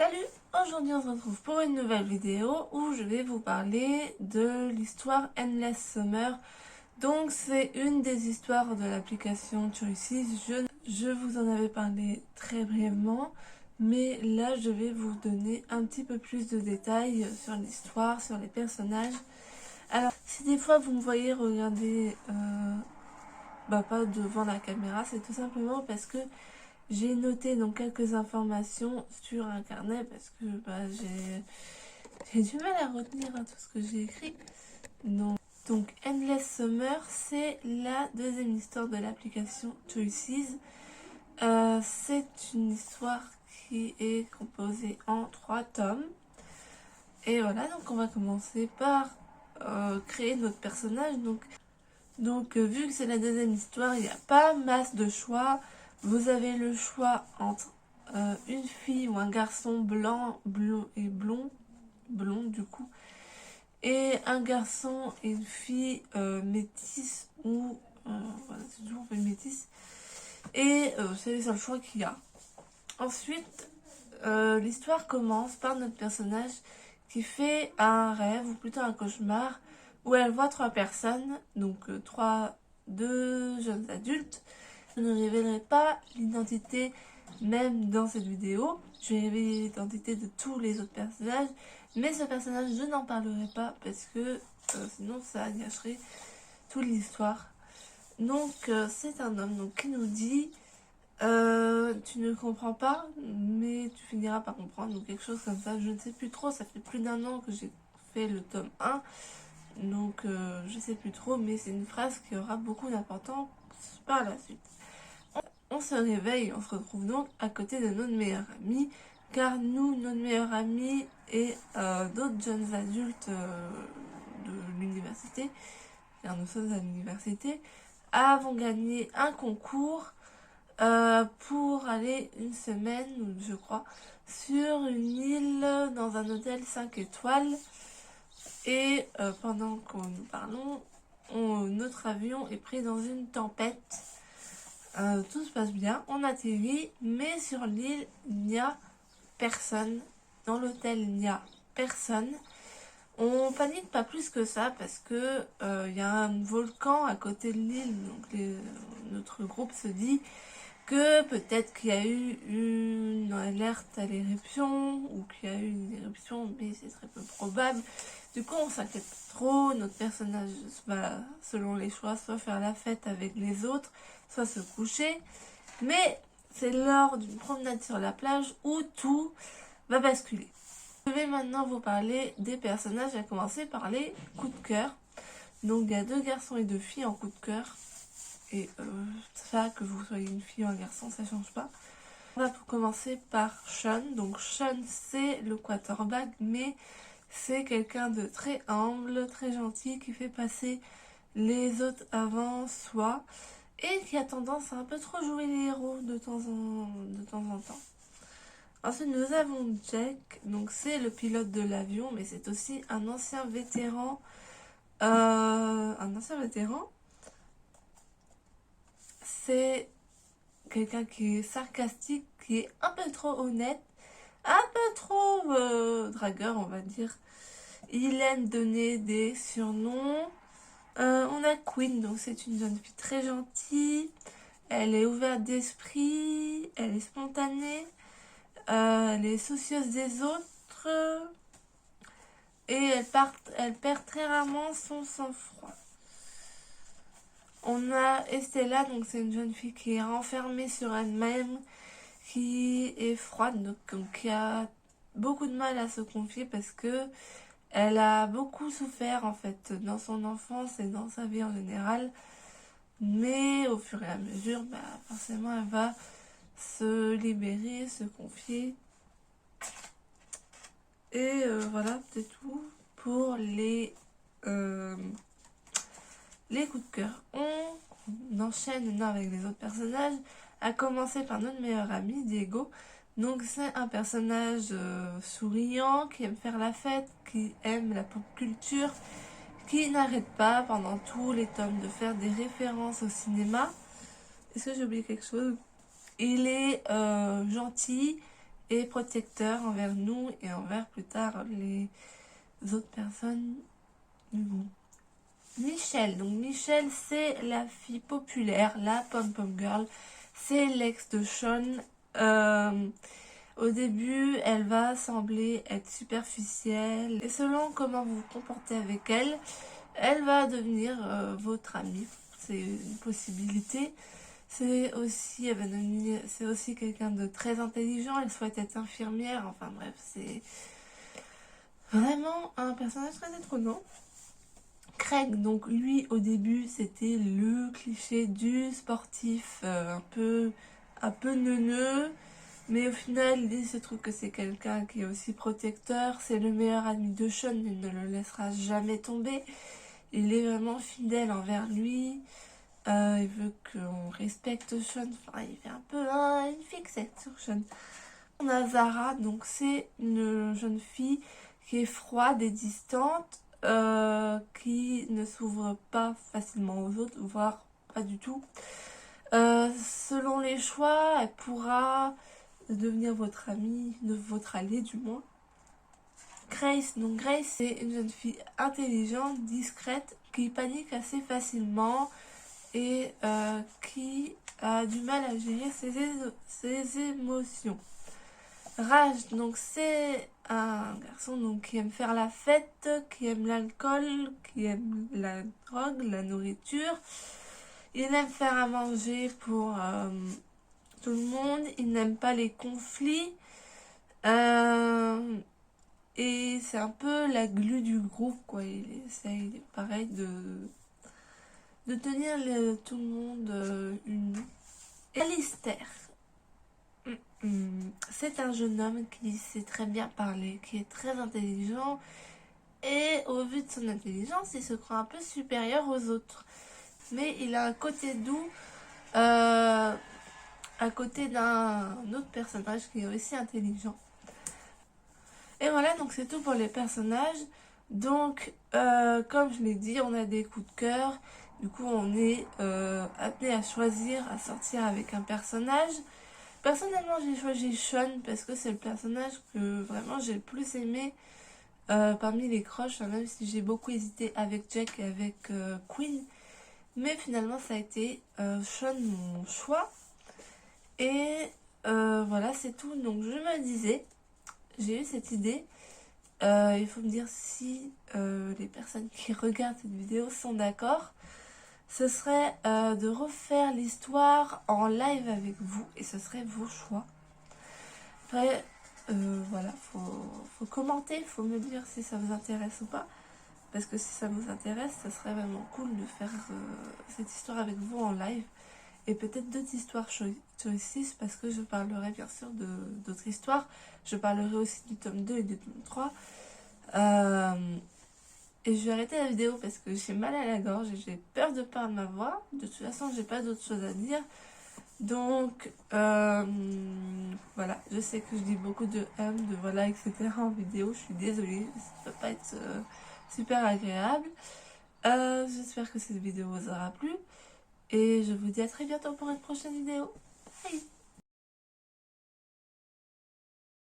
Salut! Aujourd'hui on se retrouve pour une nouvelle vidéo où je vais vous parler de l'histoire Endless Summer. Donc c'est une des histoires de l'application Choices. Je vous en avais parlé très brièvement, mais là je vais vous donner un petit peu plus de détails sur l'histoire, sur les personnages. Alors si des fois vous me voyez regarder pas devant la caméra, c'est tout simplement parce que j'ai noté donc quelques informations sur un carnet parce que j'ai du mal à retenir tout ce que j'ai écrit. Donc Endless Summer, c'est la deuxième histoire de l'application Choices. C'est une histoire qui est composée en 3 tomes. Et voilà, donc on va commencer par créer notre personnage. Donc vu que c'est la deuxième histoire, il n'y a pas masse de choix. Vous avez le choix entre une fille ou un garçon blanc et blond du coup, et un garçon et une fille métisse ou voilà, c'est toujours une métisse. Et c'est les seuls choix qu'il y a. Ensuite, l'histoire commence par notre personnage qui fait un rêve ou plutôt un cauchemar où elle voit 3 personnes, donc 2 jeunes adultes. Je ne révélerai pas l'identité même dans cette vidéo. Je vais révéler l'identité de tous les autres personnages. Mais ce personnage, je n'en parlerai pas parce que sinon ça gâcherait toute l'histoire. Donc c'est un homme donc, qui nous dit tu ne comprends pas, mais tu finiras par comprendre, ou quelque chose comme ça. Je ne sais plus trop, ça fait plus d'1 an que j'ai fait le tome 1. Donc je sais plus trop, mais c'est une phrase qui aura beaucoup d'importance par la suite. On se réveille, on se retrouve donc à côté de notre meilleur ami, car nous, notre meilleur ami et d'autres jeunes adultes de l'université, car nous sommes à l'université, avons gagné un concours pour aller une semaine, je crois, sur une île dans un hôtel 5 étoiles. Et pendant que nous parlons, notre avion est pris dans une tempête. Tout se passe bien, on atterrit, mais sur l'île, il n'y a personne. Dans l'hôtel, il n'y a personne. On panique pas plus que ça parce que il y a un volcan à côté de l'île. Donc notre groupe se dit que peut-être qu'il y a eu une alerte à l'éruption ou qu'il y a eu une éruption, mais c'est très peu probable. Du coup, on s'inquiète trop. Notre personnage va, selon les choix, soit faire la fête avec les autres, soit se coucher. Mais c'est lors d'une promenade sur la plage où tout va basculer. Je vais maintenant vous parler des personnages, à commencer par les coups de cœur. Donc il y a 2 garçons et 2 filles en coup de cœur. Et ça, que vous soyez une fille ou un garçon, ça change pas. On va tout commencer par Sean. Donc Sean, c'est le quarterback, mais c'est quelqu'un de très humble, très gentil, qui fait passer les autres avant soi et qui a tendance à un peu trop jouer les héros de temps en temps. Ensuite, nous avons Jack. Donc c'est le pilote de l'avion, mais c'est aussi un ancien vétéran. C'est quelqu'un qui est sarcastique, qui est un peu trop honnête, un peu trop dragueur, on va dire. Il aime donner des surnoms. On a Queen, donc c'est une jeune fille très gentille. Elle est ouverte d'esprit, elle est spontanée, elle est soucieuse des autres et elle perd très rarement son sang-froid. On a Estella, donc c'est une jeune fille qui est renfermée sur elle-même, qui est froide, donc qui a beaucoup de mal à se confier parce que elle a beaucoup souffert en fait dans son enfance et dans sa vie en général. Mais au fur et à mesure, forcément elle va se libérer, se confier. Et voilà, c'est tout pour les coups de cœur. On enchaîne maintenant avec les autres personnages, à commencer par notre meilleur ami, Diego. Donc c'est un personnage souriant, qui aime faire la fête, qui aime la pop culture, qui n'arrête pas pendant tous les tomes de faire des références au cinéma. Est-ce que j'ai oublié quelque chose? Il est gentil, et protecteur envers nous et envers plus tard les autres personnes du monde. Michelle, donc Michelle c'est la fille populaire, la pom-pom girl, c'est l'ex de Sean. Au début, elle va sembler être superficielle et selon comment vous vous comportez avec elle, elle va devenir votre amie. C'est une possibilité. C'est aussi, c'est aussi quelqu'un de très intelligent. Elle souhaite être infirmière. Enfin bref, c'est vraiment un personnage très étonnant. Craig, donc lui au début c'était le cliché du sportif un peu neuneux, mais au final il se trouve que c'est quelqu'un qui est aussi protecteur, c'est le meilleur ami de Sean, il ne le laissera jamais tomber, il est vraiment fidèle envers lui, il veut qu'on respecte Sean, enfin il fait un peu une fixette sur Sean. On a Zara, donc c'est une jeune fille qui est froide et distante, qui ne s'ouvre pas facilement aux autres, voire pas du tout. Selon les choix, elle pourra devenir votre amie, votre alliée du moins. Grace, donc Grace c'est une jeune fille intelligente, discrète, qui panique assez facilement et qui a du mal à gérer ses émotions. Raj, donc c'est un garçon donc, qui aime faire la fête, qui aime l'alcool, qui aime la drogue, la nourriture. Il aime faire à manger pour tout le monde. Il n'aime pas les conflits. Et c'est un peu la glu du groupe, quoi. Il essaye, pareil, de tenir tout le monde uni. Alistair. C'est un jeune homme qui sait très bien parler, qui est très intelligent et au vu de son intelligence, il se croit un peu supérieur aux autres. Mais il a un côté doux à côté d'un autre personnage qui est aussi intelligent. Et voilà, donc c'est tout pour les personnages. Donc, comme je l'ai dit, on a des coups de cœur. Du coup, on est appelé à choisir, à sortir avec un personnage. Personnellement, j'ai choisi Sean parce que c'est le personnage que vraiment j'ai le plus aimé parmi les crushs, même si j'ai beaucoup hésité avec Jack et avec Queen. Mais finalement, ça a été Sean mon choix. Et voilà, c'est tout. Donc, je me disais, j'ai eu cette idée. Il faut me dire si les personnes qui regardent cette vidéo sont d'accord. Ce serait de refaire l'histoire en live avec vous et ce serait vos choix. Après, voilà, faut commenter, faut me dire si ça vous intéresse ou pas. Parce que si ça vous intéresse, ça serait vraiment cool de faire cette histoire avec vous en live. Et peut-être d'autres histoires choices parce que je parlerai bien sûr d'autres histoires. Je parlerai aussi du tome 2 et du tome 3. Et je vais arrêter la vidéo parce que j'ai mal à la gorge et j'ai peur de perdre ma voix. De toute façon, j'ai pas d'autre chose à dire. Donc, voilà. Je sais que je dis beaucoup de de voilà, etc. en vidéo. Je suis désolée. Ça peut pas être super agréable. J'espère que cette vidéo vous aura plu. Et je vous dis à très bientôt pour une prochaine vidéo. Bye!